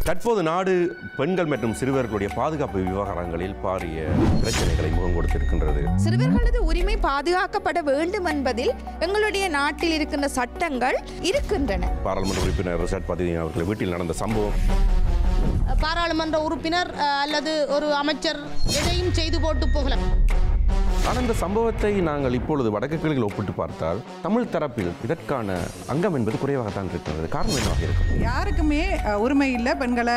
தற்போது நாடு பெண்கள் மற்றும் சிறுவர்களுடைய பாதுகாப்பு விவகாரங்களில் பாரிய பிரச்சனைகளை முகம் கொடுத்திருக்கின்றது. சிறுவர்களது உரிமை பாதுகாக்கப்பட வேண்டும் என்பதில் எங்களுடைய நாட்டில் இருக்கின்ற சட்டங்கள் இருக்கின்றன. பாராளுமன்ற உறுப்பினர் ரிஷாட் பதியுதீன் அவர்கள் வீட்டில் நடந்த சம்பவம், பாராளுமன்ற உறுப்பினர் அல்லது ஒரு அமைச்சர் எதையும் செய்து போட்டு போகலாம். ஆனால் இந்த சம்பவத்தை நாங்கள் இப்பொழுது வடக்கு கிழக்கில் ஒப்பிட்டு பார்த்தால் தமிழ் தரப்பில் இதற்கான அங்கம் என்பது குறைவாகத்தான் இருக்கிறது. காரணம் என்னவாக இருக்கும்? யாருக்குமே உரிமை இல்லை பெண்களை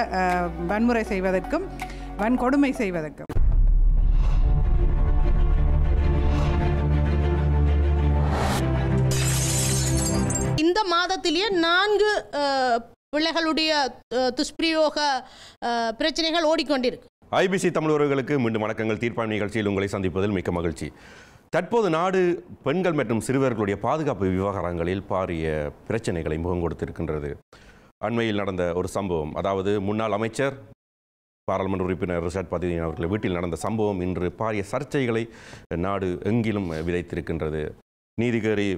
வன்முறை செய்வதற்கும் வன்கொடுமை செய்வதற்கும். இந்த மாதத்திலேயே 4 பிள்ளைகளுடைய துஷ்பிரயோக பிரச்சனைகள் ஓடிக்கொண்டிருக்கு. ஐபிசி தமிழ் உறவுகளுக்கு மீண்டும் வணக்கங்கள். தீர்ப்பாய்வு நிகழ்ச்சியில் உங்களை சந்திப்பதில் மிக்க மகிழ்ச்சி. தற்போது நாடு பெண்கள் மற்றும் சிறுவர்களுடைய பாதுகாப்பு விவகாரங்களில் பாரிய பிரச்சனைகளை முகம் கொடுத்திருக்கின்றது. அண்மையில் நடந்த ஒரு சம்பவம், அதாவது முன்னாள் அமைச்சர் பாராளுமன்ற உறுப்பினர் ரிஷாட் பதியுதீன் அவர்கள் வீட்டில் நடந்த சம்பவம் இன்று பாரிய சர்ச்சைகளை நாடு எங்கிலும் விதைத்திருக்கின்றது. நீதிகேறி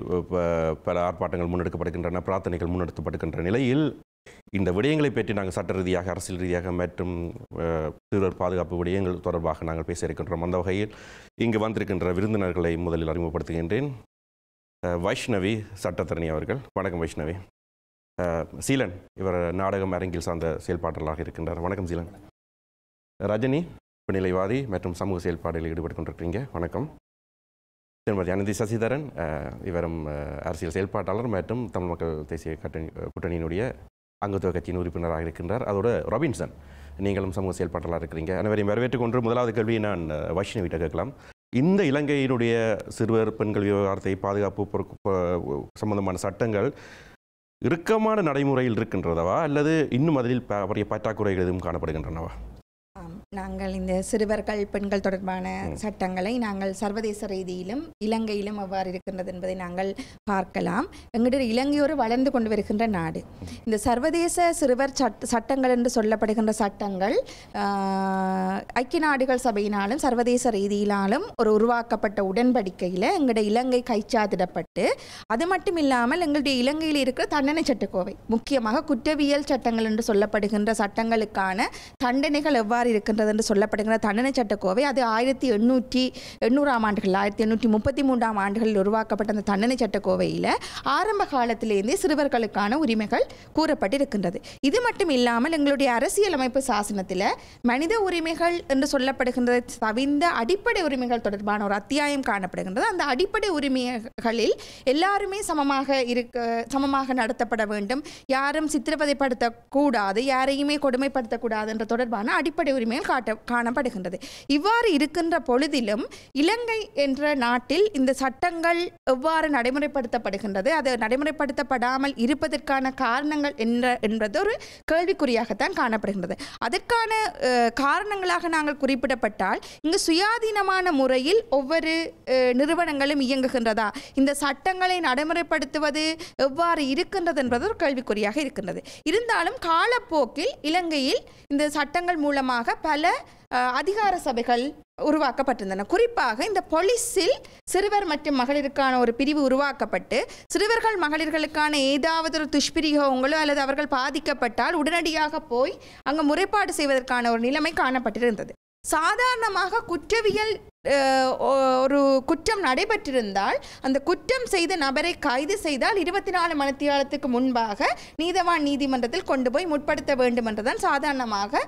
பல ஆர்ப்பாட்டங்கள் முன்னெடுக்கப்படுகின்றன, பிரார்த்தனைகள் முன்னெடுக்கப்படுகின்ற நிலையில் இந்த விடயங்களை பற்றி நாங்கள் சட்ட ரீதியாக, அரசியல் ரீதியாக மற்றும் சிறுவர் பாதுகாப்பு விடயங்கள் தொடர்பாக நாங்கள் பேச இருக்கின்றோம். அந்த வகையில் இங்கு வந்திருக்கின்ற விருந்தினர்களை முதலில் அறிமுகப்படுத்துகின்றேன். வைஷ்ணவி சட்டத்தரணி அவர்கள். வணக்கம் வைஷ்ணவி. சீலன், இவர் நாடகம் அரங்கில் சார்ந்த செயல்பாட்டாளராக இருக்கின்றார். வணக்கம் சீலன். ரஜினி, பெண்ணிலைவாதி மற்றும் சமூக செயல்பாடுகளில் ஈடுபட்டு கொண்டிருக்கிறீங்க. வணக்கம். திருமதி அனந்தி சசிதரன், இவரும் அரசியல் செயல்பாட்டாளர் மற்றும் தமிழ் மக்கள் தேசிய கூட்டணியினுடைய அங்கத்துவ கட்சியின் உறுப்பினராக இருக்கின்றார். அதோட ரொபின்சன், நீங்களும் சமூக செயல்பாட்டாளராக இருக்கிறீங்க. அனைவரையும் வரவேற்றுக்கொண்டு முதலாவது கேள்வியை நான் வைஷ்ணவிட்ட கேட்கலாம். இந்த இலங்கையினுடைய சிறுவர் பெண்கள் விவகாரத்தை பாதுகாப்பு சம்பந்தமான சட்டங்கள் இறுக்கமான நடைமுறையில் இருக்கின்றனவா அல்லது இன்னும் அதில் பெரிய பற்றாக்குறைகள் எதுவும் காணப்படுகின்றனவா? நாங்கள் இந்த சிறுவர்கள் பெண்கள் தொடர்பான சட்டங்களை நாங்கள் சர்வதேச ரீதியிலும் இலங்கையிலும் எவ்வாறு இருக்கின்றது என்பதை நாங்கள் பார்க்கலாம். எங்களுடைய இலங்கை ஒரு வளர்ந்து கொண்டு வருகின்ற நாடு. இந்த சர்வதேச சிறுவர் சட்டங்கள் என்று சொல்லப்படுகின்ற சட்டங்கள் ஐக்கிய நாடுகள் சபையினாலும் சர்வதேச ரீதியிலாலும் ஒரு உருவாக்கப்பட்ட உடன்படிக்கையில் எங்களுடைய இலங்கை கைச்சாத்திடப்பட்டு, அது மட்டும் இல்லாமல் எங்களுடைய இலங்கையில் இருக்கிற தண்டனை சட்டக்கோவை, முக்கியமாக குற்றவியல் சட்டங்கள் என்று சொல்லப்படுகின்ற சட்டங்களுக்கான தண்டனைகள் எவ்வாறு இருக்கின்றது என்று சொல்லப்படுகிற தண்டனை சட்டக்கோவை, அது 1880ஆம் ஆண்டுகள் 1833ஆம் ஆண்டுகளில் உருவாக்கப்பட்ட அந்த தண்டனை சட்டக்கோவையில் ஆரம்ப காலத்திலேருந்தே சிறுவர்களுக்கான உரிமைகள் கூறப்பட்டிருக்கின்றது. இது மட்டும் இல்லாமல் எங்களுடைய அரசியலமைப்பு சாசனத்தில் மனித உரிமைகள் என்று சொல்லப்படுகின்ற தவிர்ந்த அடிப்படை உரிமைகள் தொடர்பான ஒரு அத்தியாயம் காணப்படுகின்றது. அந்த அடிப்படை உரிமைகளில் எல்லாருமே சமமாக நடத்தப்பட வேண்டும், யாரும் சித்திரவதைப்படுத்தக்கூடாது, யாரையுமே கொடுமைப்படுத்தக்கூடாது என்ற தொடர்பான அடிப்படை உரிமைகள் காணப்படுகின்றது. இவ்வாறு இருக்கின்ற பொழுதிலும் இலங்கை என்ற நாட்டில் இந்த சட்டங்கள் எவ்வாறு நடைமுறைப்படுத்தப்படுகின்றது, அது நடைமுறைப்படுத்தப்படாமல் இருப்பதற்கான காரணங்கள் என்பது ஒரு கேள்விக்குறியாகத்தான் காணப்படுகின்றது. அதற்கான காரணங்களாக நாங்கள் குறிப்பிடப்பட்டால், இங்கு சுயாதீனமான முறையில் ஒவ்வொரு நிறுவனங்களும் இயங்குகின்றதா, இந்த சட்டங்களை நடைமுறைப்படுத்துவது எவ்வாறு இருக்கின்றது என்பது ஒரு கேள்விக்குறியாக இருக்கின்றது. இருந்தாலும் காலப்போக்கில் இலங்கையில் இந்த சட்டங்கள் மூலமாக பல அதிகார சபைகள் உருவாக்கப்பட்டிருந்தன. குறிப்பாக இந்த போலீஸில் சிறுவர் மற்றும் மகளிருக்கான ஒரு பிரிவு உருவாக்கப்பட்டு, சிறுவர்கள் மகளிர்களுக்கான ஏதாவது ஒரு துஷ்பிரயோகங்களோ அல்லது அவர்கள் பாதிக்கப்பட்டால் உடனடியாக போய் அங்கு முறைப்பாடு செய்வதற்கான ஒரு நிலைமை காணப்பட்டிருந்தது. சாதாரணமாக குற்றவியல் ஒரு குற்றம் நடைபெற்றிருந்தால் அந்த குற்றம் செய்த நபரை கைது செய்தால் 24 மணித்தியாலத்துக்கு முன்பாக நீதவான் நீதிமன்றத்தில் கொண்டு போய் முற்படுத்த வேண்டும் என்றுதான் சாதாரணமாக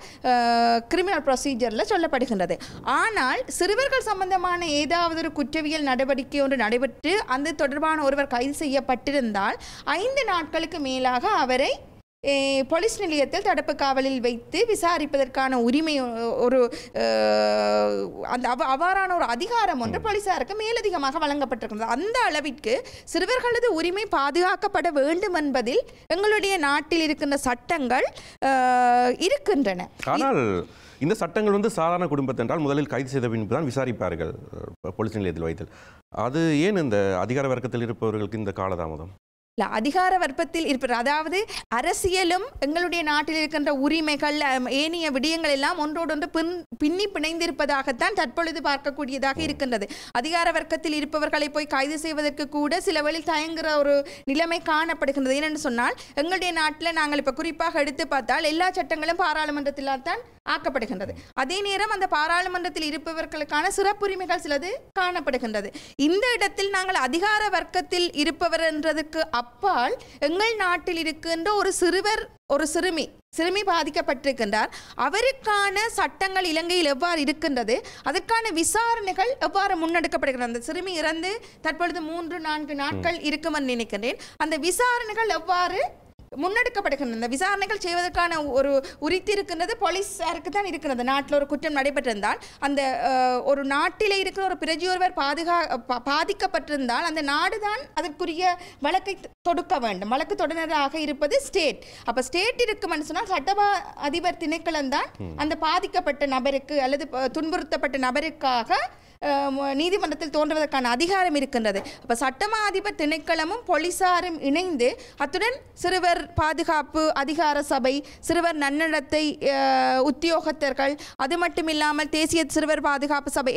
கிரிமினல் ப்ரொசீஜரில் சொல்லப்படுகின்றது. ஆனால் சிறுவர்கள் சம்பந்தமான ஏதாவது ஒரு குற்றவியல் நடவடிக்கை ஒன்று நடைபெற்று அந்த தொடர்பான ஒருவர் கைது செய்யப்பட்டிருந்தால் 5 நாட்களுக்கு மேலாக அவரை போலீஸ் நிலையத்தில் தடுப்பு காவலில் வைத்து விசாரிப்பதற்கான உரிமை ஒரு அவ்வாறான ஒரு அதிகாரம் ஒன்று போலீசாருக்கு மேலதிகமாக வழங்கப்பட்டிருக்கிறது. அந்த அளவிற்கு சிறுவர்களது உரிமை பாதுகாக்கப்பட வேண்டும் என்பதில் எங்களுடைய நாட்டில் இருக்கின்ற சட்டங்கள் இருக்கின்றன. ஆனால் இந்த சட்டங்கள் சாதாரண குடும்பத்தென்றால் முதலில் கைது செய்த பின்பு தான் விசாரிப்பார்கள் போலீஸ் நிலையத்தில் வைத்தல். அது ஏன் இந்த அதிகார வர்க்கத்தில் இருப்பவர்களுக்கு இந்த காலதாமதம்? இல்லை, அதிகார வர்க்கத்தில் இருப்பது, அதாவது அரசியலும் எங்களுடைய நாட்டில் இருக்கின்ற உரிமைகள் ஏனைய விடயங்கள் எல்லாம் ஒன்றோடொன்று பின்னி பிணைந்திருப்பதாகத்தான் தற்பொழுது பார்க்கக்கூடியதாக இருக்கின்றது. அதிகார வர்க்கத்தில் இருப்பவர்களை போய் கைது செய்வதற்கு கூட சில வழியில் தயங்குகிற ஒரு நிலைமை காணப்படுகின்றது. ஏனென்று சொன்னால் எங்களுடைய நாட்டில் நாங்கள் இப்போ குறிப்பாக எடுத்து பார்த்தால் எல்லா சட்டங்களும் பாராளுமன்றத்தில் தான் ஆக்கப்படுகின்றது. அதே நேரம் அந்த பாராளுமன்றத்தில் இருப்பவர்களுக்கான சிறப்புரிமைகள் சிலது காணப்படுகின்றது. இந்த இடத்தில் நாங்கள் அதிகார வர்க்கத்தில் இருப்பவர் என்றதுக்கு அப்பால் எங்கள் நாட்டில் இருக்கின்ற ஒரு சிறுமி பாதிக்கப்பட்டிருக்கின்றார். அவருக்கான சட்டங்கள் இலங்கையில் எவ்வாறு இருக்கின்றது, அதற்கான விசாரணைகள் எவ்வாறு முன்னெடுக்கப்படுகிறது. அந்த சிறுமி இறந்து தற்பொழுது 3-4 நாட்கள் இருக்கும் என்று நினைக்கின்றேன். அந்த விசாரணைகள் எவ்வாறு முன்னெடுக்கப்படுகின்றன, இந்த விசாரணைகள் செய்வதற்கான ஒரு உரித்து இருக்கின்றது போலீஸாருக்கு தான் இருக்கிறது. நாட்டில் ஒரு குற்றம் நடைபெற்றிருந்தால், அந்த ஒரு நாட்டில் இருக்கிற ஒரு பிரஜையொருவர் பாதிக்கப்பட்டிருந்தால் அந்த நாடு தான் அதற்குரிய வழக்கை தொடுக்க வேண்டும். வழக்கு தொடராக இருப்பது ஸ்டேட். அப்போ ஸ்டேட் இருக்குமென்னு சொன்னால் சட்ட அதிபர் திணைக்களம் தான் அந்த பாதிக்கப்பட்ட நபருக்கு அல்லது துன்புறுத்தப்பட்ட நபருக்காக நீதிமன்றத்தில் தோன்றுவதற்கான அதிகாரம் இருக்கின்றது. அப்போ சட்டமா அதிபர் திணைக்களமும் போலீசாரும் இணைந்து, அத்துடன் சிறுவர் பாதுகாப்பு அதிகார சபை, சிறுவர் நன்னடத்தை உத்தியோகத்தர்கள், அது மட்டும் இல்லாமல் தேசிய சிறுவர் பாதுகாப்பு சபை,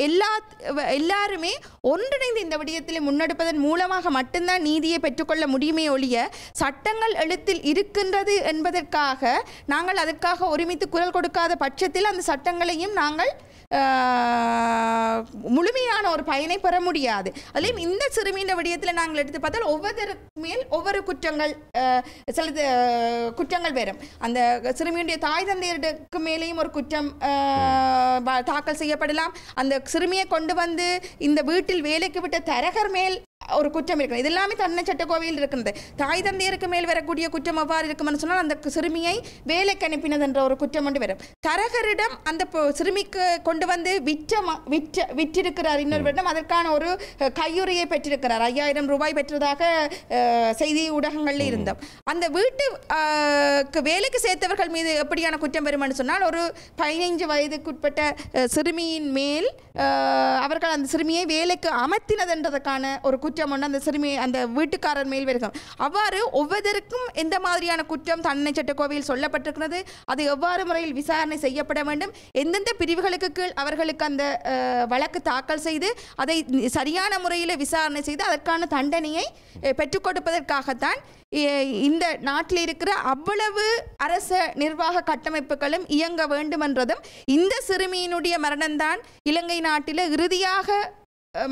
எல்லாருமே ஒன்றிணைந்து இந்த விடயத்தில் முன்னெடுப்பதன் மூலமாக மட்டும்தான் நீதியை பெற்றுக்கொள்ள முடியுமே ஒழிய, சட்டங்கள் எழுத்தில் இருக்கின்றது என்பதற்காக நாங்கள் அதற்காக ஒருமித்து குரல் கொடுக்காத பட்சத்தில் அந்த சட்டங்களையும் நாங்கள் முழுமையான ஒரு பயனை பெற முடியாது. அதுலேயும் இந்த சிறுமியின் விடயத்தில் நாங்கள் எடுத்து பார்த்தால் ஒவ்வொருத்தருக்கு மேல் ஒவ்வொரு சில குற்றங்கள் வரும். அந்த சிறுமியுடைய தாய் தந்தையருக்கு மேலேயும் ஒரு குற்றம் தாக்கல் செய்யப்படலாம். அந்த சிறுமியை கொண்டு வந்து இந்த வீட்டில் வேலைக்கு விட்ட தரகர் மேல் ஒரு குற்றம் இருக்கிறது. இது எல்லாமே தன்னை சட்டக்கோவையில் இருக்கின்றது. தாய் தந்தையருக்கு மேல் வரக்கூடிய குற்றம் எவ்வாறு இருக்கும்னு சொன்னால், அந்த சிறுமியை வேலைக்கு அனுப்பினது என்ற ஒரு குற்றம் ஒன்று வரும். தரகரிடம் அந்த சிறுமிக்கு கொண்டு வந்து விற்றிருக்கிறார் இன்னொருவரிடம், அதற்கான ஒரு கையுறையை பெற்றிருக்கிறார். 5000 ரூபாய் பெற்றதாக செய்தி ஊடகங்களில் இருந்தோம். அந்த வீட்டு வேலைக்கு சேர்த்தவர்கள் மீது எப்படியான குற்றம் வரும்னு சொன்னால், ஒரு 15 வயதுக்குட்பட்ட சிறுமியின் மேல் அவர்கள் அந்த சிறுமியை வேலைக்கு அமர்த்தினதுன்றதுக்கான ஒரு குற்றம் ஒன்று அந்த சிறுமி அந்த வீட்டுக்காரர் மேல் வருகும். அவ்வாறு ஒவ்வொருவருக்கும் எந்த மாதிரியான குற்றம் தண்டனை சட்டக்கோவையில் சொல்லப்பட்டிருக்கிறது, அது எவ்வாறு முறையில் விசாரணை செய்யப்பட வேண்டும், எந்தெந்த பிரிவுகளுக்கு கீழ் அவர்களுக்கு அந்த வழக்கு தாக்கல் செய்து அதை சரியான முறையில் விசாரணை செய்து அதற்கான தண்டனையை பெற்றுக் கொடுப்பதற்காகத்தான் இந்த நாட்டில் இருக்கிற அவ்வளவு அரச நிர்வாக கட்டமைப்புகளும் இயங்க வேண்டும் என்றதும், இந்த சிறுமியினுடைய மரணம்தான் இலங்கை நாட்டில் இறுதியாக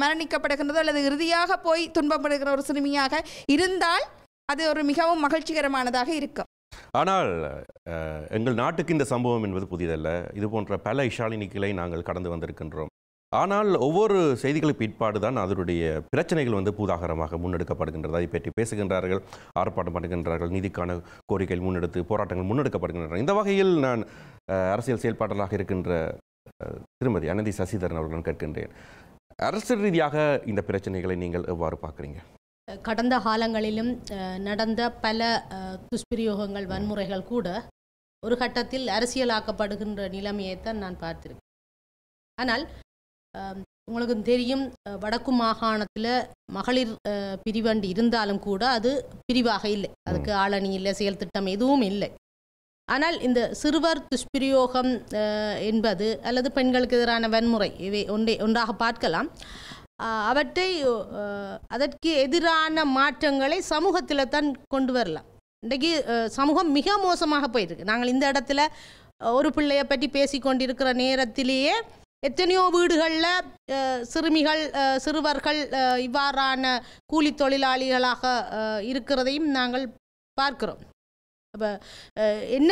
மரணிக்கப்படுகின்றதோ அல்லது இறுதியாக போய் துன்பப்படுகிற ஒரு சிறுமியாக இருந்தால் அது ஒரு மிகவும் மகிழ்ச்சிகரமானதாக இருக்கும். ஆனால் எங்கள் நாட்டுக்கு இந்த சம்பவம் என்பது புதிதல்ல. இது போன்ற பல இஷாலினிகளை நாங்கள் கடந்து வந்திருக்கின்றோம். ஆனால் ஒவ்வொரு செய்திகளுக்கு பிற்பாடு தான் அதனுடைய பிரச்சனைகள் பூதாகரமாக முன்னெடுக்கப்படுகின்றது. அதை பற்றி பேசுகின்றார்கள், ஆர்ப்பாட்டம் பண்ணுகின்றார்கள், நீதிக்கான கோரிக்கைகள் முன்னெடுத்து போராட்டங்கள் முன்னெடுக்கப்படுகின்றன. இந்த வகையில் நான் அரசியல் செயல்பாட்டலாக இருக்கின்ற திருமதி அனந்தி சசிதரன் அவர்களுடன் கேட்கின்றேன், அரசியல் ரீதியாக இந்த பிரச்சனைகளை நீங்கள் எவ்வாறு பார்க்குறீங்க? கடந்த காலங்களிலும் நடந்த பல துஷ்பிரயோகங்கள், வன்முறைகள் கூட ஒரு கட்டத்தில் அரசியலாக்கப்படுகின்ற நிலைமையைத்தான் நான் பார்த்திருக்கேன். ஆனால் உங்களுக்கு தெரியும், வடக்கு மாகாணத்தில் மகளிர் பிரிவண்டி இருந்தாலும் கூட அது பிரிவாக இல்லை, அதுக்கு ஆளணி இல்லை, செயல் திட்டம் எதுவும் இல்லை. ஆனால் இந்த சிறுவர் துஷ்பிரயோகம் என்பது அல்லது பெண்களுக்கு எதிரான வன்முறை இவை ஒன்றாக பார்க்கலாம். அவற்றை அதற்கு எதிரான மாற்றங்களை சமூகத்தில் தான் கொண்டு வரலாம். இன்றைக்கு சமூகம் மிக மோசமாக போயிருக்கு. நாங்கள் இந்த இடத்துல ஒரு பிள்ளையை பற்றி பேசி கொண்டிருக்கிற நேரத்திலேயே எத்தனையோ வீடுகளில் சிறுமிகள், சிறுவர்கள் இவ்வாறான கூலி தொழிலாளிகளாக இருக்கிறதையும் நாங்கள் பார்க்கிறோம். அப்போ என்ன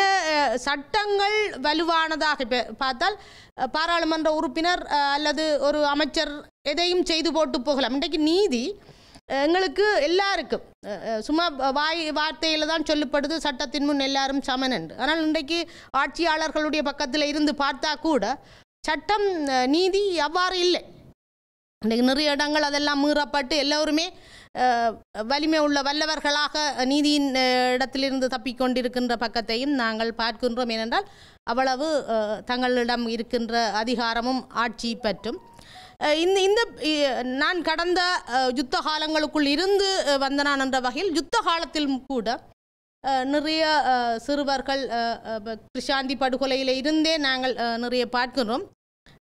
சட்டங்கள் வலுவானதாக இப்போ பார்த்தால் பாராளுமன்ற உறுப்பினர் அல்லது ஒரு அமைச்சர் எதையும் செய்து போட்டு போகலாம். இன்றைக்கு நீதி எங்களுக்கு எல்லாருக்கும் சும்மா வார்த்தையில் தான் சொல்லப்படுது, சட்டத்தின் முன் எல்லாரும் சமன் என்று. ஆனால் இன்றைக்கு ஆட்சியாளர்களுடைய பக்கத்தில் இருந்து பார்த்தா கூட சட்டம், நீதி அவ்வாறு இல்லை. இன்றைக்கு நிறைய இடங்கள் அதெல்லாம் மீறப்பட்டு எல்லோருமே வலிமை உள்ள வல்லவர்களாக நீதியின் இடத்திலிருந்து தப்பிக்கொண்டிருக்கின்ற பக்கத்தையும் நாங்கள் பார்க்கின்றோம். ஏனென்றால் அவ்வளவு தங்களிடம் இருக்கின்ற அதிகாரமும் ஆட்சி பற்றும். இந்த இந்த நான் கடந்த யுத்த காலங்களுக்குள் இருந்து வந்த நான் என்ற வகையில் யுத்த காலத்திலும் கூட நிறைய சிறுவர்கள் கிருஷாந்தி படுகொலையில் இருந்தே நாங்கள் நிறைய பார்க்கிறோம்.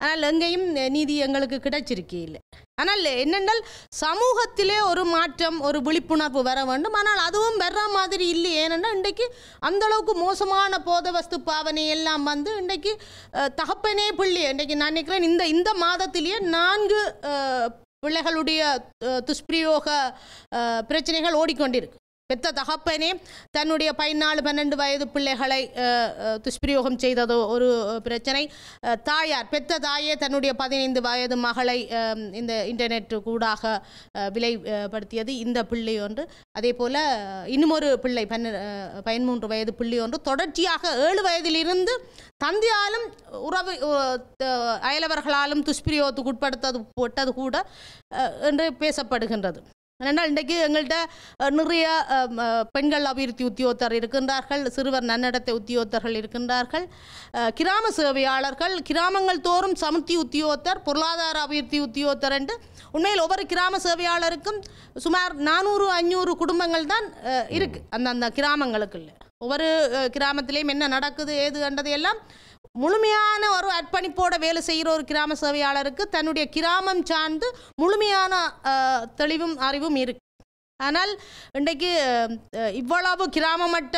ஆனால் எங்கேயும் நீதி எங்களுக்கு கிடைச்சிருக்கே இல்லை. ஆனால் என்னென்றால் சமூகத்திலே ஒரு மாற்றம், ஒரு விழிப்புணர்வு வர வேண்டும். ஆனால் அதுவும் வர்ற மாதிரி இல்லை. ஏனென்றால் இன்றைக்கு அந்தளவுக்கு மோசமான போதவஸ்து பாவனை எல்லாம் வந்து இன்றைக்கு தகப்பனே பிள்ளை. இன்றைக்கு நான் நினைக்கிறேன் இந்த மாதத்திலேயே 4 பிள்ளைகளுடைய துஷ்பிரயோக பிரச்சனைகள் ஓடிக்கொண்டிருக்கு. பெத்த தகப்பனே தன்னுடைய 14-12 வயது பிள்ளைகளை துஷ்பிரயோகம் செய்ததோ ஒரு பிரச்சனை. தாயார், பெத்த தாயே தன்னுடைய 15 வயது மகளை இந்த இன்டர்நெட் கூடாக விலைப்படுத்தியது இந்த பிள்ளை ஒன்று. அதே போல் இன்னும் ஒரு பிள்ளை 13 வயது பிள்ளை ஒன்று தொடர்ச்சியாக 7 வயதிலிருந்து தந்தையாலும் உறவு அயலவர்களாலும் துஷ்பிரயோகத்துக்கு உட்படுத்தப்பட்டது கூட என்று பேசப்படுகின்றது. ஏனென்றால் இன்றைக்கு எங்கள்கிட்ட நிறைய பெண்கள் அபிவிருத்தி உத்தியோகத்தர் இருக்கின்றார்கள், சிறுவர் நன்னடத்தை உத்தியோகத்தர்கள் இருக்கின்றார்கள், கிராம சேவையாளர்கள், கிராமங்கள் தோறும் சமுர்த்தி உத்தியோகத்தர், பொருளாதார அபிவிருத்தி உத்தியோகத்தர் என்று உண்மையில் ஒவ்வொரு கிராம சேவையாளருக்கும் சுமார் 400-500 குடும்பங்கள் தான் இருக்குது அந்த கிராமங்களுக்குள்ள. ஒவ்வொரு கிராமத்திலையும் என்ன நடக்குது ஏது கண்டதையெல்லாம் முழுமையான ஒரு அர்ப்பணிப்போட வேலை செய்கிற ஒரு கிராம சேவையாளருக்கு தன்னுடைய கிராமம் சார்ந்து முழுமையான தெளிவும் அறிவும் இருக்கு. ஆனால் இன்றைக்கு இவ்வளவு கிராம மட்ட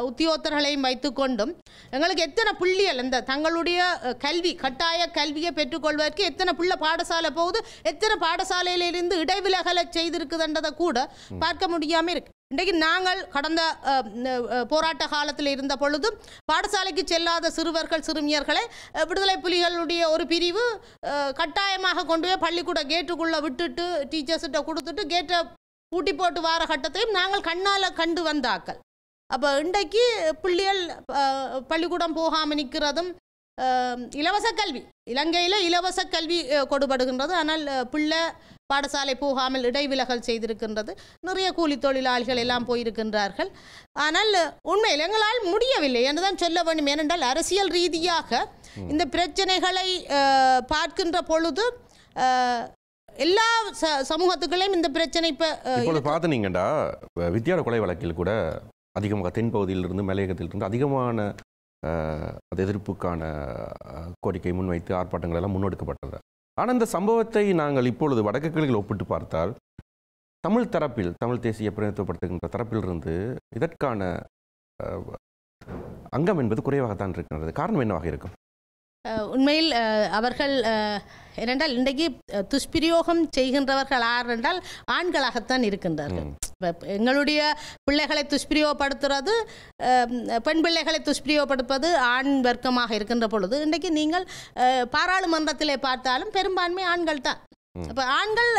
உத்தியோகத்தர்களையும் வைத்துக்கொண்டும் எங்களுக்கு எத்தனை புள்ளிகள் இந்த தங்களுடைய கல்வி கட்டாய கல்வியை பெற்றுக்கொள்வதற்கு எத்தனை பிள்ளை பாடசாலை போகுது, எத்தனை பாடசாலையிலிருந்து இடைவிலகலை செய்திருக்குதுன்றதை கூட பார்க்க முடியாமல் இருக்கு. இன்றைக்கு நாங்கள் கடந்த போராட்ட காலத்தில் இருந்த பொழுதும் பாடசாலைக்கு செல்லாத சிறுவர்கள் சிறுமியர்களை விடுதலை புலிகளுடைய ஒரு பிரிவு கட்டாயமாக கொண்டு போய் பள்ளிக்கூட கேட்டுக்குள்ளே விட்டுட்டு டீச்சர்ஸ்கிட்ட கொடுத்துட்டு கேட்டை பூட்டி போட்டு வார கட்டத்தையும் நாங்கள் கண்ணால் கண்டு வந்தாக்கள். அப்போ இன்றைக்கு பிள்ளைகள் பள்ளிக்கூடம் போகாமல் நிற்கிறதும் இலவச கல்வி, இலங்கையில் இலவச கல்வி கொடுபடுகின்றது. ஆனால் பிள்ளை பாடசாலை போகாமல் இடைவிலகல் செய்திருக்கின்றது. நிறைய கூலி தொழிலாளிகள் எல்லாம் போயிருக்கின்றார்கள். ஆனால் உண்மையில் எங்களால் முடியவில்லை என்றுதான் சொல்ல வேண்டும். ஏனென்றால் அரசியல் ரீதியாக இந்த பிரச்சனைகளை பார்க்கின்ற பொழுது எல்லா சமூகத்துக்களையும் இந்த பிரச்சனை இப்போ பார்த்தீங்கடா வித்தியாட கொலை வழக்கில் கூட அதிகமாக தென்பகுதியிலிருந்து மலையகத்திலிருந்து அதிகமான அது எதிர்ப்புக்கான கோரிக்கை முன்வைத்து ஆர்ப்பாட்டங்கள் எல்லாம் முன்னெடுக்கப்பட்டது. ஆனால் இந்த சம்பவத்தை நாங்கள் இப்பொழுது வடக்கு கிழக்கில் ஒப்பிட்டு பார்த்தால் தமிழ் தரப்பில், தமிழ் தேசிய பிரதிநிதித்துவப்படுத்துகின்ற தரப்பிலிருந்து இதற்கான அங்கம் என்பது குறைவாகத்தான் இருக்கின்றது. காரணம் என்னவாக இருக்கும்? உண்மையில் அவர்கள் ஏனென்றால் இன்றைக்கு துஷ்பிரயோகம் செய்கின்றவர்கள் யார் என்றால் ஆண்களாகத்தான் இருக்கின்றார்கள். எங்களுடைய பிள்ளைகளை துஷ்பிரயோகப்படுத்துறது, பெண் பிள்ளைகளை துஷ்பிரயோகப்படுத்துவது ஆண் வர்க்கமாக இருக்கின்ற பொழுது இன்றைக்கு நீங்கள் பாராளுமன்றத்திலே பார்த்தாலும் பெரும்பான்மை ஆண்கள் தான். அப்போ ஆண்கள்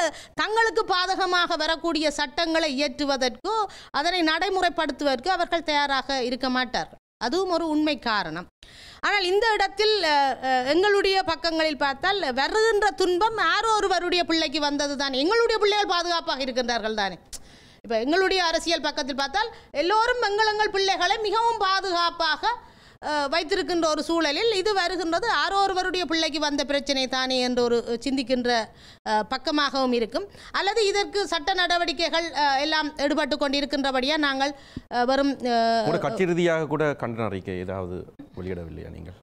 தங்களுக்கு பாதகமாக வரக்கூடிய சட்டங்களை இயற்றுவதற்கோ அதனை நடைமுறைப்படுத்துவதற்கோ அவர்கள் தயாராக இருக்க மாட்டார்கள். அதுவும் ஒரு உண்மை காரணம். ஆனால் இந்த இடத்தில் எங்களுடைய பக்கங்களில் பார்த்தால் வருகின்ற துன்பம் யாரோ ஒருவருடைய பிள்ளைக்கு வந்தது தானே. எங்களுடைய பிள்ளைகள் பாதுகாப்பாக இருக்கின்றார்கள் தானே. இப்போ எங்களுடைய அரசியல் பக்கத்தில் பார்த்தால் எல்லோரும் எங்கள் பிள்ளைகளை மிகவும் பாதுகாப்பாக வைத்திருக்கின்ற ஒரு சூழலில் இது வருகின்றது யாரோ ஒருவருடைய பிள்ளைக்கு வந்த பிரச்சனை தானே என்று ஒரு சிந்திக்கின்ற பக்கமாகவும் இருக்கும். அல்லது இதற்கு சட்ட நடவடிக்கைகள் எல்லாம் ஈடுபட்டு கொண்டிருக்கின்றபடியாக நாங்கள் வரும் கட்சி ரீதியாக கூட கண்டன அறிக்கை ஏதாவது வெளியிடவில்லையா நீங்கள்?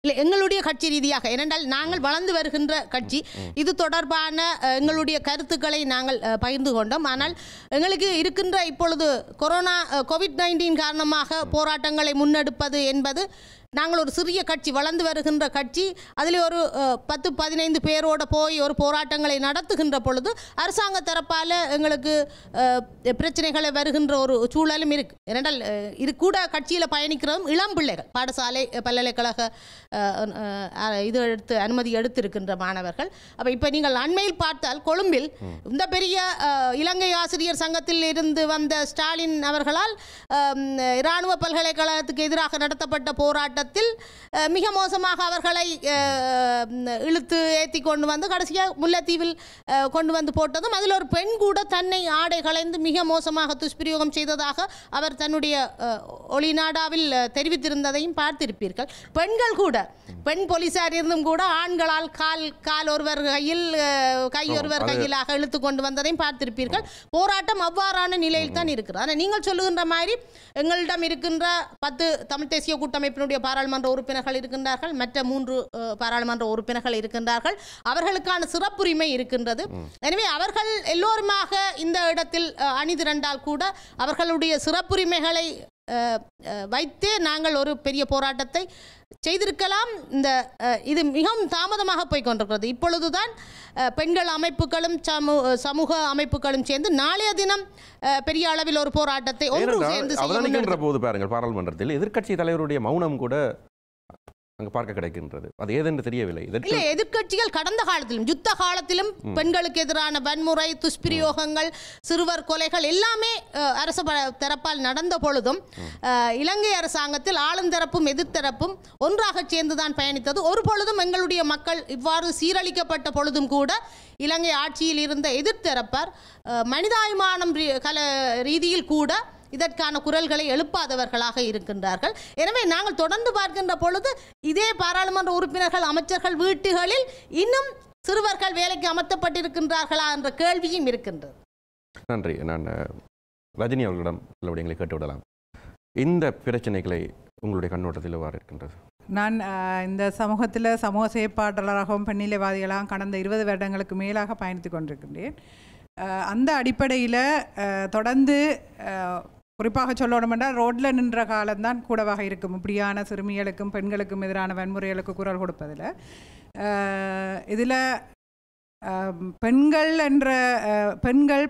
இல்லை, எங்களுடைய கட்சி ரீதியாக, ஏனென்றால் நாங்கள் வளர்ந்து வருகின்ற கட்சி, இது தொடர்பான எங்களுடைய கருத்துக்களை நாங்கள் பகிர்ந்து கொண்டோம். ஆனால் எங்களுக்கு இருக்கின்ற இப்பொழுது கோவிட்-19 காரணமாக போராட்டங்களை முன்னெடுப்பது என்பது நாங்கள் ஒரு சிறிய கட்சி, வளர்ந்து வருகின்ற கட்சி, அதில் ஒரு 10-15 பேரோடு போய் ஒரு போராட்டங்களை நடத்துகின்ற பொழுது அரசாங்க தரப்பால் எங்களுக்கு பிரச்சனைகளை வருகின்ற ஒரு சூழலும் இருக்குது. ஏனென்றால் இது கூட கட்சியில் பயணிக்கிறதும் இளம் பிள்ளைகள், பாடசாலை பல்கலைக்கழக இது அனுமதி எடுத்திருக்கின்ற மாணவர்கள். அப்போ இப்போ நீங்கள் அண்மையில் பார்த்தால் கொழும்பில் இந்த பெரிய இலங்கை ஆசிரியர் சங்கத்தில் இருந்து வந்த ஸ்டாலின் அவர்களால் இராணுவ பல்கலைக்கழகத்துக்கு எதிராக நடத்தப்பட்ட போராட்டத்தை காலத்தில் மிக மோசமாக அவர்களை இழுத்து ஏற்றி கொண்டு வந்து கடைசியாக முல்லைத்தீவில் கொண்டு வந்து போட்டதும் அதில் ஒரு பெண் கூட தன்னை ஆடை களைந்து மிக மோசமாக துஷ்பிரயோகம் செய்ததாக அவர் தன்னுடைய ஒளிநாடாவில் தெரிவித்திருந்ததையும் பார்த்திருப்பீர்கள். பெண்கள் கூட பெண் போலீசார் இருந்தும் கூட ஆண்களால் கால் ஒருவர் கையில் கை ஒருவர் கையிலாக இழுத்து கொண்டு வந்ததையும் பார்த்திருப்பீர்கள். போராட்டம் அவ்வாறான நிலையில் தான் இருக்கிறது. ஆனால் நீங்கள் சொல்லுகின்ற மாதிரி எங்களிடம் இருக்கின்ற 10 தமிழ் தேசிய கூட்டமைப்பினுடைய பாராளுமன்ற உறுப்பினர்கள் இருக்கின்றார்கள், மற்ற 3 பாராளுமன்ற உறுப்பினர்கள் இருக்கின்றார்கள். அவர்களுக்கான சிறப்புரிமை இருக்கின்றது. எனவே அவர்கள் எல்லோருமாக இந்த இடத்தில் அணிதிரண்டால் கூட அவர்களுடைய சிறப்புரிமைகளை வைத்தே நாங்கள் ஒரு பெரிய போராட்டத்தை செய்திருக்கலாம். இது மிகவும் தாமதமாக போய்கொண்டிருக்கிறது. இப்பொழுதுதான் பெண்கள் அமைப்புகளும் சமூக அமைப்புகளும் சேர்ந்து நாளைய தினம் பெரிய அளவில் ஒரு போராட்டத்தை ஒன்று சேர்ந்து அவதானிக்கின்ற போது பாருங்கள், பாராளுமன்றத்தில் எதிர்க்கட்சி தலைவருடைய மௌனம் கூட அங்கு பார்க்க கிடைக்கின்றது. அது ஏதென்று தெரியவில்லை. இல்லை, எதிர்க்கட்சிகள் கடந்த காலத்திலும் யுத்த காலத்திலும் பெண்களுக்கு எதிரான வன்முறை, துஷ்பிரயோகங்கள், சிறுவர் கொலைகள் எல்லாமே அரசு தரப்பால் நடந்த பொழுதும் இலங்கை அரசாங்கத்தில் ஆளுந்தரப்பும் எதிர்த்தரப்பும் ஒன்றாக சேர்ந்துதான் பயணித்தது. ஒரு பொழுதும் எங்களுடைய மக்கள் இவ்வாறு சீரழிக்கப்பட்ட பொழுதும் கூட இலங்கை ஆட்சியில் இருந்த எதிர்த்தரப்பார் மனிதாபிமானம் ரீதியில் கூட இதற்கான குரல்களை எழுப்பாதவர்களாக இருக்கின்றார்கள். எனவே நாங்கள் தொடர்ந்து பார்க்கின்ற பொழுது இதே பாராளுமன்ற உறுப்பினர்கள், அமைச்சர்கள் வீட்டுகளில் இன்னும் சிறுவர்கள் வேலைக்கு அமர்த்தப்பட்டிருக்கின்றார்களா என்ற கேள்வியும் இருக்கின்றது. நன்றி. நான் ரஜினி அவர்களிடம் சில விடயங்களை கேட்டுவிடலாம். இந்த பிரச்சனைகளை உங்களுடைய கண்ணோட்டத்தில் எவ்வாறு இருக்கின்றது? நான் இந்த சமூகத்தில் சமூக செயற்பாட்டாளராகவும் பெண்ணிலைவாதிகளாகவும் கடந்த 20 வருடங்களுக்கு மேலாக பயணித்து கொண்டிருக்கின்றேன். அந்த அடிப்படையில் தொடர்ந்து குறிப்பாக சொல்லணும் என்றால் ரோட்டில் நின்ற காலம்தான் கூடவாக இருக்கும் இப்படியான சிறுமிகளுக்கும் பெண்களுக்கும் எதிரான வன்முறைகளுக்கு குரல் கொடுப்பதில். இதில்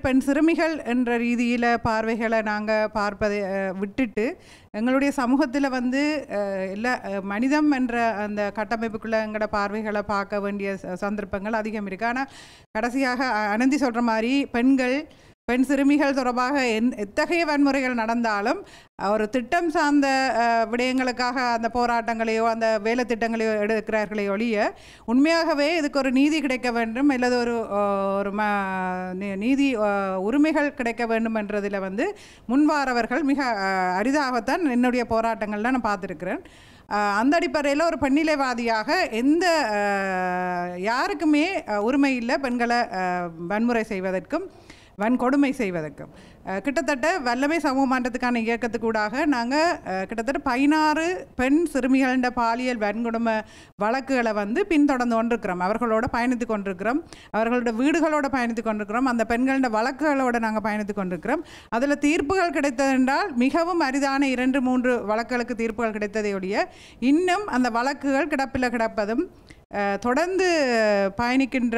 பெண் சிறுமிகள் என்ற ரீதியில் பார்வைகளை நாங்கள் பார்ப்பதை விட்டுட்டு எங்களுடைய சமூகத்தில் எல்லா மனிதம் என்ற அந்த கட்டமைப்புக்குள்ளே எங்களோட பார்வைகளை பார்க்க வேண்டிய சந்தர்ப்பங்கள் அதிகம் இருக்குது. ஆனால் கடைசியாக அனந்தி சொல்கிற மாதிரி பெண் சிறுமிகள் தொடர்பாக எத்தகைய வன்முறைகள் நடந்தாலும் ஒரு திட்டம் சார்ந்த விடயங்களுக்காக அந்த போராட்டங்களையோ அந்த வேலை திட்டங்களையோ எடுக்கிறார்களே ஒழிய உண்மையாகவே இதுக்கு ஒரு நீதி கிடைக்க வேண்டும் அல்லது ஒரு நீதி உரிமைகள் கிடைக்க வேண்டும் என்றதில் முன்வாரவர்கள் மிக அரிதாகத்தான் என்னுடைய போராட்டங்கள்ல நான் பார்த்துருக்கிறேன். அந்த அடிப்படையில் ஒரு பெண்ணிலைவாதியாக யாருக்குமே உரிமை இல்லை பெண்களை வன்முறை செய்வதற்கும் வன்கொடுமை செய்வதற்கும். கிட்டத்தட்ட வல்லமை சமூக மாற்றத்துக்கான இயக்கத்துக்கூடாக நாங்கள் கிட்டத்தட்ட 16 பெண் சிறுமிகளின் பாலியல் வன்கொடுமை வழக்குகளை பின்தொடர்ந்து கொண்டிருக்கிறோம். அவர்களோட பயணித்து கொண்டிருக்கிறோம், அவர்களோட வீடுகளோடு பயணித்து கொண்டிருக்கிறோம், அந்த பெண்களின் வழக்குகளோடு நாங்கள் பயணித்து கொண்டிருக்கிறோம். அதில் தீர்ப்புகள் கிடைத்ததென்றால் மிகவும் அரிதான 2-3 வழக்குகளுக்கு தீர்ப்புகள் கிடைத்ததை ஒழிய இன்னும் அந்த வழக்குகள் கிடப்பதும் தொடர்ந்து பயணிக்கின்ற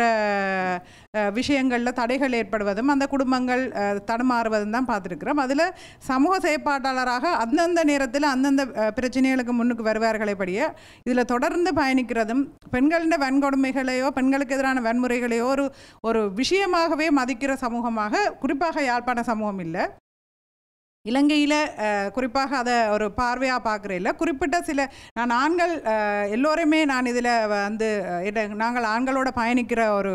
விஷயங்களில் தடைகள் ஏற்படுவதும் அந்த குடும்பங்கள் தடுமாறுவதும் தான் பார்த்துருக்கிறோம். அதில் சமூக செயற்பாட்டாளராக அந்தந்த நேரத்தில் அந்தந்த பிரச்சனைகளுக்கு முன்னுக்கு வருவார்களைப்படியே இதில் தொடர்ந்து பயணிக்கிறதும் பெண்களின் வன்கொடுமைகளையோ பெண்களுக்கு எதிரான வன்முறைகளையோ ஒரு விஷயமாகவே மதிக்கிற சமூகமாக குறிப்பாக யாழ்ப்பாண சமூகம் இல்லை. இலங்கையில் குறிப்பாக அதை ஒரு பார்வையாக பார்க்குறதில்ல. குறிப்பிட்ட சில ஆண்கள் எல்லோருமே நான் இதில் நாங்கள் ஆண்களோட பயணிக்கிற ஒரு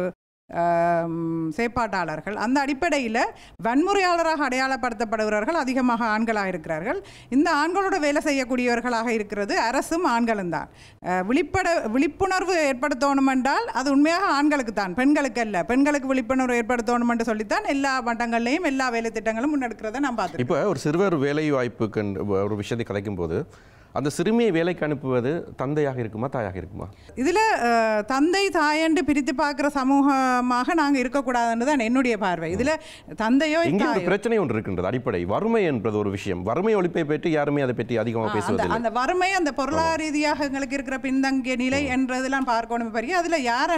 செயற்பாட்டாளர்கள். அந்த அடிப்படையில் வன்முறையாளராக அடையாளப்படுத்தப்படுகிறவர்கள் அதிகமாக ஆண்களாக இருக்கிறார்கள். இந்த ஆண்களோட வேலை செய்யக்கூடியவர்களாக இருக்கிறது அரசும் ஆண்களும் தான். விழிப்புணர்வு ஏற்படுத்தணும் என்றால் அது உண்மையாக ஆண்களுக்கு தான், பெண்களுக்கு அல்ல. பெண்களுக்கு விழிப்புணர்வு ஏற்படுத்தணும் என்று சொல்லித்தான் எல்லா மட்டங்கள்லையும் எல்லா வேலை திட்டங்களும் முன்னெடுக்கிறத நான் பார்த்துருக்கேன். இப்போ ஒரு சிறுவர் வேலை வாய்ப்புக்கு ஒரு விஷயத்தை கலைக்கும் போது அந்த சிறுமியை வேலைக்கு அனுப்புவது தந்தையாக இருக்குமா தாயாக இருக்குமா? இதில் தந்தை தாயன்று பிரித்து பார்க்குற சமூகமாக நாங்கள் இருக்கக்கூடாதுன்னு தான் என்னுடைய பார்வை. இதில் தந்தையோ இங்கே ஒரு பிரச்சனை ஒன்று இருக்கின்றது. அடிப்படை வறுமை என்பது ஒரு விஷயம். வறுமை ஒழிப்பை பற்றி யாருமே அதை பற்றி அதிகமாக பேசுவதில்லை. அந்த வறுமை அந்த பொருளாதார ரீதியாக எங்களுக்கு இருக்கிற பின்தங்கிய நிலை என்றதெல்லாம் பார்க்கணும். பெரிய அதில் யார்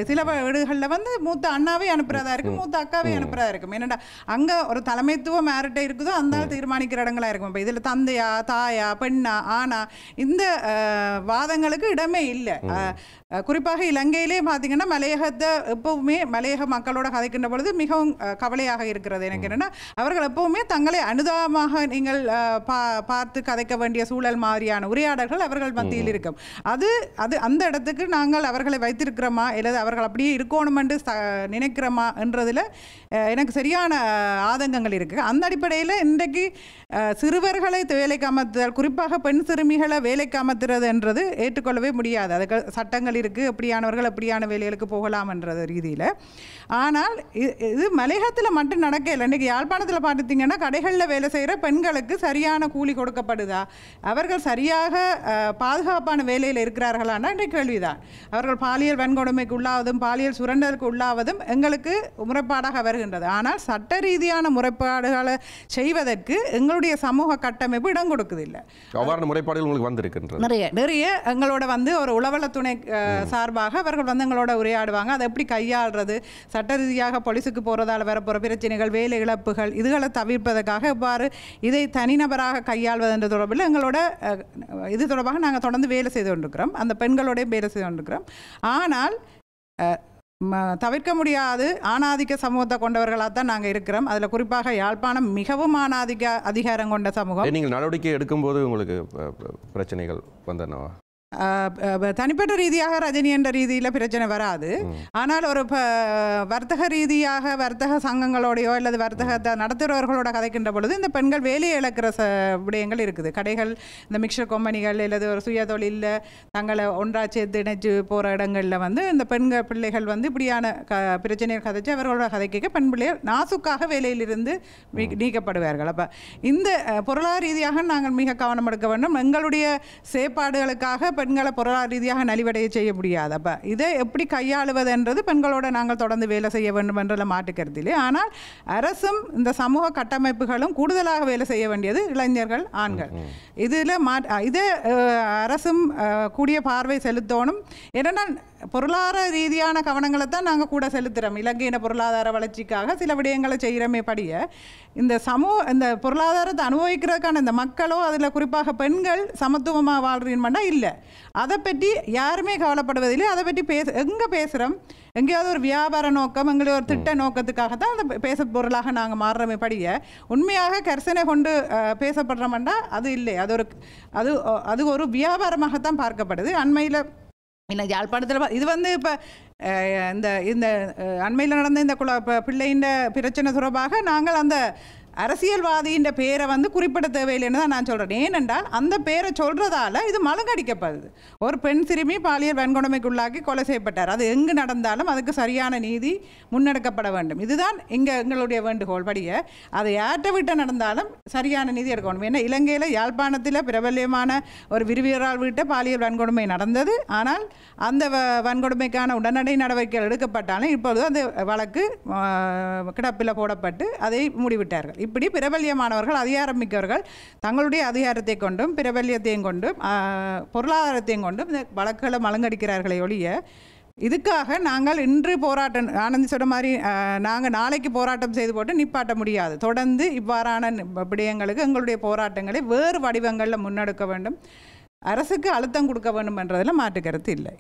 சில வீடுகளில் மூத்த அண்ணாவே அனுப்புறதா இருக்கும், மூத்த அக்காவே அனுப்புறதா இருக்கும். என்னடா அங்கே ஒரு தலைமைத்துவம் யார்கிட்ட இருக்குதோ அந்த தீர்மானிக்கிற இடங்களா இருக்கும். இப்போ இதில் தந்தையா தாயா பெண்ணா பெண்ணா ஆனா இந்த வாதங்களுக்கு இடமே இல்லை. குறிப்பாக இலங்கையிலே பார்த்தீங்கன்னா மலையகத்தை எப்பவுமே மலையக மக்களோட கதைக்கின்ற பொழுது மிகவும் கவலையாக இருக்கிறது. எனக்கு என்னென்னா அவர்கள் எப்பவுமே தங்களை அனுதாபமாக நீங்கள் பார்த்து கதைக்க வேண்டிய சூழல் மாதிரியான உரையாடல்கள் அவர்கள் மத்தியில் இருக்கும். அது அந்த இடத்துக்கு நாங்கள் அவர்களை வைத்திருக்கிறோமா அல்லது அவர்கள் அப்படியே இருக்கணும் என்று நினைக்கிறோமா என்றதில் எனக்கு சரியான ஆதங்கங்கள் இருக்குது. அந்த அடிப்படையில் இன்றைக்கு சிறுவர்களை வேலைக்கு அமர்த்துதல், குறிப்பாக பெண் சிறுமிகளை வேலைக்கு அமர்த்துறது என்றது ஏற்றுக்கொள்ளவே முடியாது. அதுக்கு சட்டங்கள் இருக்குது, எப்படியானவர்கள் எப்படியான வேலைகளுக்கு போகலாம் என்ற ரீதியில். ஆனால் இது மலையகத்தில் மட்டும் நடக்கல. இன்றைக்கி யாழ்ப்பாணத்தில் பார்த்துட்டிங்கன்னா கடைகளில் வேலை செய்கிற பெண்களுக்கு சரியான கூலி கொடுக்கப்படுதா, அவர்கள் சரியாக பாதுகாப்பான வேலையில் இருக்கிறார்களான்னா இன்றைக்கு கேள்விதான். அவர்கள் பாலியல் வன்கொடுமைக்கு உள்ளாவதும் பாலியல் சுரண்டலுக்கு உள்ளாவதும் எங்களுக்கு முறைப்பாடாக வருகின்றது. ஆனால் சட்ட ரீதியான முறைப்பாடுகளை செய்வதற்கு எங்களுடைய சமூக கட்டமைப்பு இடம் கொடுக்குதில்லை. முறைப்பாடுகள் உங்களுக்கு வந்திருக்கின்றது நிறைய எங்களோட ஒரு உளவளத்துணை சார்பாக அவர்கள் எங்களோட உரையாடுவாங்க. அதை எப்படி கையாளுறது, சட்ட ரீதியாக போலீஸுக்கு போகிறதால வரப்போகிற பிரச்சனைகள், வேலை இழப்புகள், இதுகளை தவிர்ப்பதற்காக எவ்வாறு இதை தனிநபராக கையாள்வது என்ற தொடர்பில் எங்களோட இது தொடர்பாக நாங்கள் தொடர்ந்து வேலை செய்து கொண்டிருக்கிறோம். அந்த பெண்களோடய வேலை செய்து கொண்டிருக்கிறோம். ஆனால் தவிர்க்க முடியாது ஆணாதிக்க சமூகத்தை கொண்டவர்களாக தான் நாங்கள் இருக்கிறோம். அதில் குறிப்பாக யாழ்ப்பாணம் மிகவும் ஆணாதிக்க அதிகாரம் கொண்ட சமூகம். நீங்கள் நடவடிக்கை எடுக்கும்போது உங்களுக்கு பிரச்சனைகள் வந்தனவா? தனிப்பட்ட ரீதியாக ரஜினி என்ற ரீதியில் பிரச்சனை வராது. ஆனால் ஒரு வர்த்தக ரீதியாக வர்த்தக சங்கங்களோடையோ அல்லது வர்த்தகத்தை நடத்துகிறவர்களோட கதைக்கின்ற பொழுது இந்த பெண்கள் வேலையை இழக்கிற விடயங்கள் இருக்குது. கடைகள், இந்த மிக்சர் கம்பெனிகள் அல்லது ஒரு சுய தொழிலில் தங்களை ஒன்றா சேர்த்து இணைச்சு போகிற இடங்களில் இந்த பெண்கள் பிள்ளைகள் இப்படியான பிரச்சனையை கதைச்சு அவர்களோட கதைக்க பெண் பிள்ளைகள் நாசுக்காக வேலையிலிருந்து நீக்கப்படுவார்கள். அப்போ இந்த பொருளாதார ரீதியாக நாங்கள் மிக கவனம் எடுக்க வேண்டும். எங்களுடைய செயற்பாடுகளுக்காக பெண்களை பொருளாதார ரீதியாக நலிவடைய செய்ய முடியாது. அப்போ இதை எப்படி கையாளுவது என்றது பெண்களோட நாங்கள் தொடர்ந்து வேலை செய்ய வேண்டும் என்ற மாற்றுக்கருத்திலே. ஆனால் அரசும் இந்த சமூக கட்டமைப்புகளும் கூடுதலாக வேலை செய்ய வேண்டியது இளைஞர்கள், ஆண்கள். இதில் இதே அரசும் கூடிய பார்வை செலுத்தணும். ஏன்னா பொருளாதார ரீதியான கவனங்களை தான் நாங்கள் கூட செலுத்துகிறோம். இலங்கையின் பொருளாதார வளர்ச்சிக்காக சில விடயங்களை செய்கிறோமே படிய இந்த பொருளாதாரத்தை அனுபவிக்கிறதுக்கான இந்த மக்களோ அதில் குறிப்பாக பெண்கள் சமத்துவமாக வாழ்றீங்கன்னா இல்லை. அதை பற்றி யாருமே கவலைப்படுவதில்லை. அதை பற்றி எங்கே பேசுகிறோம், எங்கேயாவது ஒரு வியாபார நோக்கம், எங்களுக்கு ஒரு திட்ட நோக்கத்துக்காக தான் அந்த பேச பொருளாக நாங்கள் மாறுறோமே படிய உண்மையாக கர்சனை கொண்டு பேசப்படுறோம்னா அது இல்லை. அது ஒரு வியாபாரமாகத்தான் பார்க்கப்படுது. அண்மையில் இன்னும் யாழ்ப்பாணத்தில் இது இப்போ இந்த அண்மையில் நடந்த இந்த பிள்ளையின் பிரச்சனை தொடர்பாக நாங்கள் அந்த அரசியல்வாதியின் பேரை குறிப்பிட தேவையில்லைன்னு தான் நான் சொல்கிறேன். ஏனென்றால் அந்த பேரை சொல்கிறதால இது மழுங்கடிக்கப்படுது. ஒரு பெண் சிறுமி பாலியல் வன்கொடுமைக்குள்ளாக்கி கொலை செய்யப்பட்டார். அது எங்கு நடந்தாலும் அதுக்கு சரியான நீதி முன்னெடுக்கப்பட வேண்டும். இதுதான் எங்களுடைய வேண்டுகோள் படிய. அதை யார்கிட்ட விட்ட நடந்தாலும் சரியான நீதி எடுக்கணும். ஏன்னா இலங்கையில் யாழ்ப்பாணத்தில் பிரபல்யமான ஒரு விரிவியரால் வீட்டை பாலியல் வன்கொடுமை நடந்தது. ஆனால் அந்த வன்கொடுமைக்கான உடனடி நடவடிக்கைகள் எடுக்கப்பட்டாலும் இப்பொழுது அந்த வழக்கு கிடப்பில் போடப்பட்டு அதை மூடிவிட்டார்கள். இப்படி பிரபல்யமானவர்கள், அதிகாரம் மிக்கவர்கள் தங்களுடைய அதிகாரத்தை கொண்டும் பிரபல்யத்தையும் கொண்டும் பொருளாதாரத்தையும் கொண்டும் இந்த வழக்குகளை மழுங்கடிக்கிறார்களே ஒழிய இதுக்காக நாங்கள் இன்று போராட்டம் ஆனந்தி சொன்ன மாதிரி நாங்கள் நாளைக்கு போராட்டம் செய்து போட்டு நிப்பாட்ட முடியாது. தொடர்ந்து இவ்வாறான விடயங்களுக்கு எங்களுடைய போராட்டங்களை வேறு வடிவங்களில் முன்னெடுக்க வேண்டும். அரசுக்கு அழுத்தம் கொடுக்க வேண்டும் என்றதில் மாற்று கருத்து இல்லை.